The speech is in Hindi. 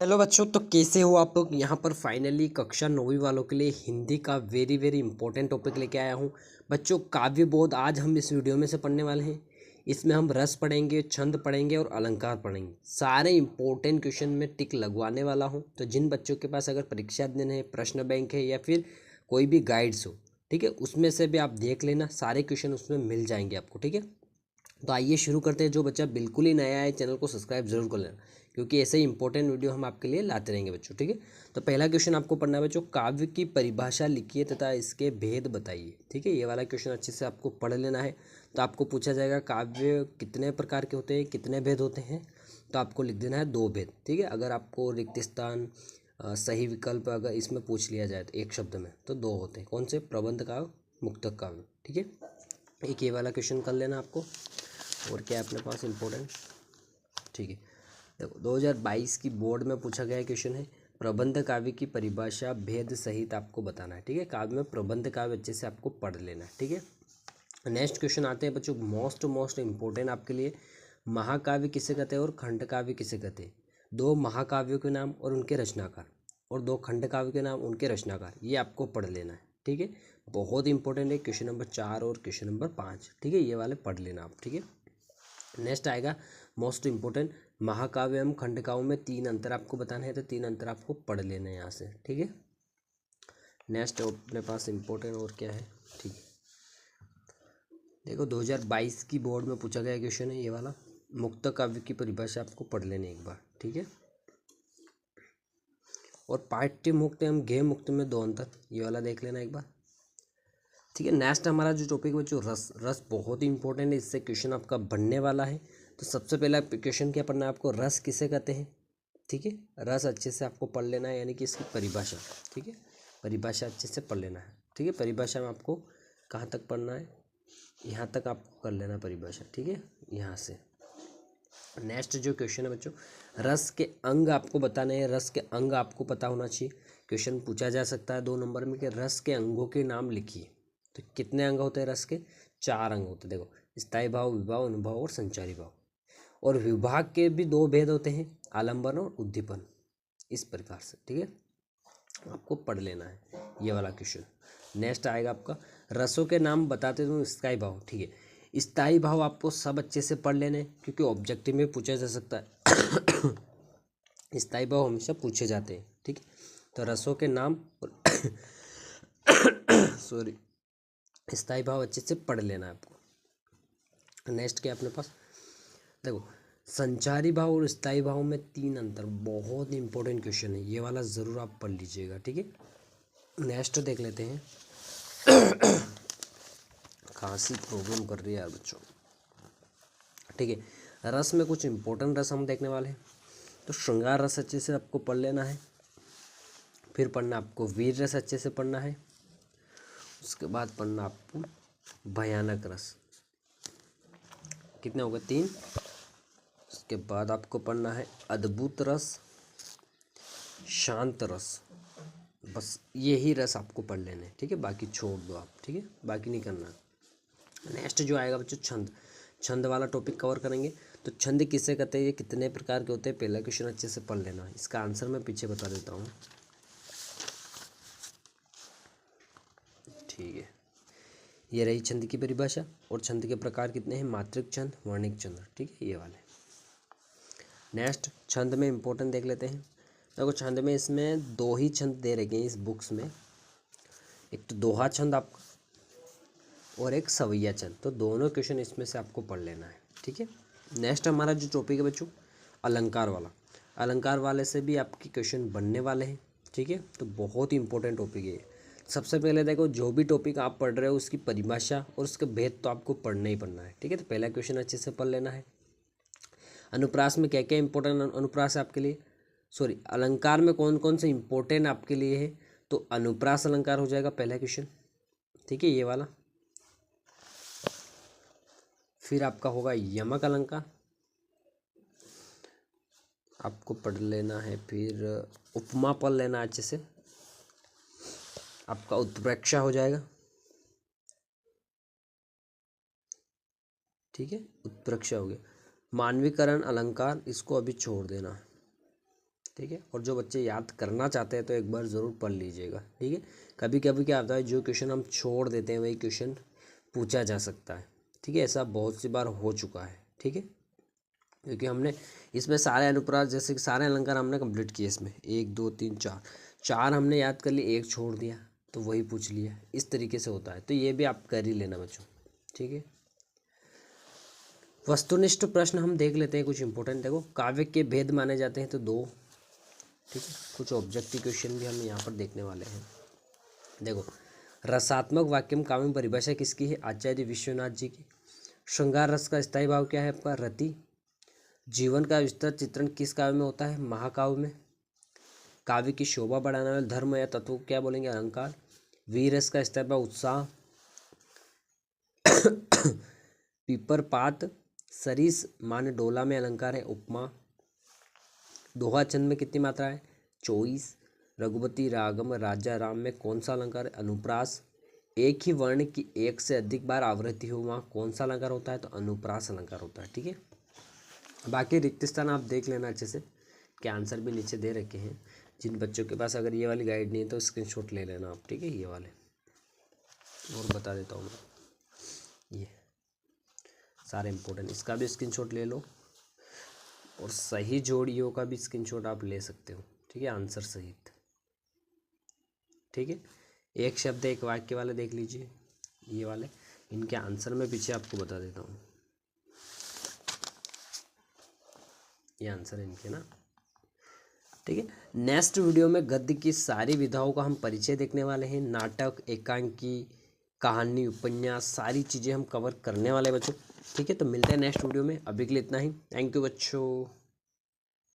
हेलो बच्चों, तो कैसे हो आप लोग। यहाँ पर फाइनली कक्षा 9वीं वालों के लिए हिंदी का वेरी वेरी इंपॉर्टेंट टॉपिक लेके आया हूँ। बच्चों, काव्य बोध आज हम इस वीडियो में से पढ़ने वाले हैं। इसमें हम रस पढ़ेंगे, छंद पढ़ेंगे और अलंकार पढ़ेंगे। सारे इंपॉर्टेंट क्वेश्चन में टिक लगवाने वाला हूँ। तो जिन बच्चों के पास अगर परीक्षा दिन है, प्रश्न बैंक है या फिर कोई भी गाइड्स हो, ठीक है, उसमें से भी आप देख लेना, सारे क्वेश्चन उसमें मिल जाएंगे आपको। ठीक है, तो आइए शुरू करते हैं। जो बच्चा बिल्कुल ही नया है, चैनल को सब्सक्राइब जरूर कर लेना, क्योंकि ऐसे ही इंपॉर्टेंट वीडियो हम आपके लिए लाते रहेंगे बच्चों। ठीक है, तो पहला क्वेश्चन आपको पढ़ना है बच्चों, काव्य की परिभाषा लिखिए तथा इसके भेद बताइए। ठीक है, ये वाला क्वेश्चन अच्छे से आपको पढ़ लेना है। तो आपको पूछा जाएगा काव्य कितने प्रकार के होते हैं, कितने भेद होते हैं। तो आपको लिख देना है 2 भेद। ठीक है, अगर आपको रिक्त स्थान सही विकल्प अगर इसमें पूछ लिया जाए तो एक शब्द में, तो 2 होते हैं। कौन से? प्रबंध काव्य, मुक्तक काव्य। ठीक है, एक ये वाला क्वेश्चन कर लेना आपको। और क्या है अपने पास इम्पोर्टेंट? ठीक है, देखो 2022 की बोर्ड में पूछा गया क्वेश्चन है, प्रबंध काव्य की परिभाषा भेद सहित आपको बताना है। ठीक है, काव्य में प्रबंध काव्य अच्छे से आपको पढ़ लेना है। ठीक है, नेक्स्ट क्वेश्चन आते हैं बच्चों, मोस्ट इम्पोर्टेंट आपके लिए। महाकाव्य किसे कहते हैं और खंड काव्य किसे कहते हैं? 2 महाकाव्यों के नाम और उनके रचनाकार, और 2 खंड काव्य के नाम, उनके रचनाकार, ये आपको पढ़ लेना है। ठीक है, बहुत इंपॉर्टेंट है। क्वेश्चन नंबर 4 और क्वेश्चन नंबर 5, ठीक है, ये वाले पढ़ लेना आप। ठीक है, नेक्स्ट आएगा मोस्ट इम्पोर्टेंट, महाकाव्य एवं खंडकाव्य में 3 अंतर आपको बताने हैं। तो 3 अंतर आपको पढ़ लेना है यहाँ से। ठीक है, नेक्स्ट अपने पास इम्पोर्टेंट और क्या है? ठीक है, देखो 2022 की बोर्ड में पूछा गया क्वेश्चन है ये वाला, मुक्त काव्य की परिभाषा आपको पढ़ लेनी एक बार। ठीक है, और पाठ्य मुक्त एवं गेय मुक्त में 2 अंतर, ये वाला देख लेना एक बार। ठीक है, नेक्स्ट हमारा जो टॉपिक है जो रस बहुत ही इंपॉर्टेंट है, इससे क्वेश्चन आपका बनने वाला है। तो सबसे पहला क्वेश्चन क्या पढ़ना है आपको, रस किसे कहते हैं। ठीक है, रस अच्छे से आपको पढ़ लेना है, यानी कि इसकी परिभाषा। ठीक है, परिभाषा अच्छे से पढ़ लेना है। ठीक है, परिभाषा में आपको कहाँ तक पढ़ना है, यहाँ तक आपको कर लेना परिभाषा। ठीक है, यहाँ से नेक्स्ट जो क्वेश्चन है बच्चों, रस के अंग आपको बताने हैं। रस के अंग आपको पता होना चाहिए। क्वेश्चन पूछा जा सकता है 2 नंबर में कि रस के अंगों के नाम लिखिए। तो कितने अंग होते हैं रस के? 4 अंग होते हैं। देखो, स्थायी भाव, विभाव, अनुभाव और संचारी भाव। और विभाग के भी 2 भेद होते हैं, आलंबन और उद्दीपन। इस प्रकार से, ठीक है, आपको पढ़ लेना है ये वाला क्वेश्चन। नेक्स्ट आएगा आपका, रसों के नाम बताते तो स्थायी भाव। ठीक है, स्थायी भाव आपको सब अच्छे से पढ़ लेने, क्योंकि ऑब्जेक्टिव में पूछा जा सकता है। स्थायी भाव हमेशा पूछे जाते हैं। ठीक है, तो रसों के नाम और सॉरी, स्थायी भाव अच्छे से पढ़ लेना है आपको। नेक्स्ट क्या है अपने पास, देखो संचारी भाव और स्थायी भाव में 3 अंतर, बहुत इंपॉर्टेंट क्वेश्चन है ये वाला, ज़रूर आप पढ़ लीजिएगा। ठीक है, नेक्स्ट देख लेते हैं। खांसी प्रॉब्लम कर रही है यार बच्चों। ठीक है, रस में कुछ इंपॉर्टेंट रस हम देखने वाले हैं। तो श्रृंगार रस अच्छे से आपको पढ़ लेना है। फिर पढ़ना आपको वीर रस अच्छे से पढ़ना है। उसके बाद पढ़ना आपको भयानक रस। कितने हो गए? 3। उसके बाद आपको पढ़ना है अद्भुत रस, शांत रस। बस यही रस आपको पढ़ लेने। ठीक है, बाकी छोड़ दो आप। ठीक है, बाकी नहीं करना। नेक्स्ट जो आएगा बच्चों, छंद। छंद वाला टॉपिक कवर करेंगे। तो छंद किसे कहते हैं, ये कितने प्रकार के होते हैं, पहला क्वेश्चन अच्छे से पढ़ लेना। इसका आंसर मैं पीछे बता देता हूँ। ठीक है, ये रही छंद की परिभाषा। और छंद के प्रकार कितने हैं, मात्रिक छंद, वर्णिक छंद। ठीक है, ये वाले। नेक्स्ट छंद में इंपॉर्टेंट देख लेते हैं। देखो छंद में इसमें 2 ही छंद दे रखे हैं इस बुक्स में, एक तो दोहा छंद आपका और एक सवैया छंद। तो दोनों क्वेश्चन इसमें से आपको पढ़ लेना है। ठीक है, नेक्स्ट हमारा जो टॉपिक है बच्चों, अलंकार वाला। अलंकार वाले से भी आपके क्वेश्चन बनने वाले हैं। ठीक है, तो बहुत ही इंपॉर्टेंट टॉपिक है ये। सबसे पहले देखो, जो भी टॉपिक आप पढ़ रहे हो उसकी परिभाषा और उसके भेद तो आपको पढ़ना ही पढ़ना है। ठीक है, तो पहला क्वेश्चन अच्छे से पढ़ लेना है। अनुप्रास में क्या क्या इंपॉर्टेंट अनुप्रास है आपके लिए, सॉरी अलंकार में कौन कौन से इंपॉर्टेंट आपके लिए है। तो अनुप्रास अलंकार हो जाएगा पहला क्वेश्चन। ठीक है, ये वाला। फिर आपका होगा यमक अलंकार, आपको पढ़ लेना है। फिर उपमा पढ़ लेना अच्छे से। आपका उत्प्रेक्षा हो जाएगा। ठीक है, उत्प्रेक्षा हो गया। मानवीकरण अलंकार, इसको अभी छोड़ देना। ठीक है। और जो बच्चे याद करना चाहते हैं तो एक बार ज़रूर पढ़ लीजिएगा, ठीक है। कभी कभी क्या होता है, जो क्वेश्चन हम छोड़ देते हैं वही क्वेश्चन पूछा जा सकता है, ठीक है। ऐसा बहुत सी बार हो चुका है, ठीक है। क्योंकि हमने इसमें सारे अनुप्रास जैसे कि सारे अलंकार हमने कंप्लीट किए, इसमें 1 2 3 4 हमने याद कर लिए, एक छोड़ दिया तो वही पूछ लिया, इस तरीके से होता है। तो ये भी आप कर ही लेना बच्चों, ठीक है। वस्तुनिष्ठ प्रश्न हम देख लेते हैं कुछ इंपॉर्टेंट। देखो, काव्य के भेद माने जाते हैं तो 2, ठीक है। कुछ ऑब्जेक्टिव क्वेश्चन भी हम यहाँ पर देखने वाले हैं। देखो, रसात्मक वाक्य में काव्य में परिभाषा किसकी है? आचार्य विश्वनाथ जी की। श्रृंगार रस का स्थायी भाव क्या है आपका? रति। जीवन का विस्तृत चित्रण किस काव्य में होता है? महाकाव्य में। काव्य की शोभा बढ़ाने वाले धर्म या तत्व को क्या बोलेंगे? अलंकार। वीर रस का स्थायी भाव उत्साह। पीपर पात सरिस माने डोला में अलंकार है उपमा। दोहा छंद में कितनी मात्रा है? 24। रघुपति रागम राजा राम में कौन सा अलंकार है? अनुप्रास। एक ही वर्ण की एक से अधिक बार आवृत्ति हो वहाँ कौन सा अलंकार होता है? तो अनुप्रास अलंकार होता है, ठीक है। बाकी रिक्त स्थान आप देख लेना अच्छे से, क्या आंसर भी नीचे दे रखे हैं। जिन बच्चों के पास अगर ये वाली गाइड नहीं है तो स्क्रीनशॉट ले लेना आप, ठीक है। ये वाले और बता देता हूँ मैं, ये सारे इंपॉर्टेंट, इसका भी स्क्रीनशॉट ले लो और सही जोड़ियों का भी स्क्रीनशॉट आप ले सकते हो, ठीक है, आंसर सहित, ठीक है। एक शब्द एक वाक्य वाले देख लीजिए, ये वाले, इनके आंसर मैं पीछे आपको बता देता हूँ। ये आंसर है इनके ना, ठीक है। नेक्स्ट वीडियो में गद्य की सारी विधाओं का हम परिचय देखने वाले हैं। नाटक, एकांकी, कहानी, उपन्यास, सारी चीज़ें हम कवर करने वाले बच्चों, ठीक है। तो मिलते हैं नेक्स्ट वीडियो में, अभी के लिए इतना ही। थैंक यू बच्चों।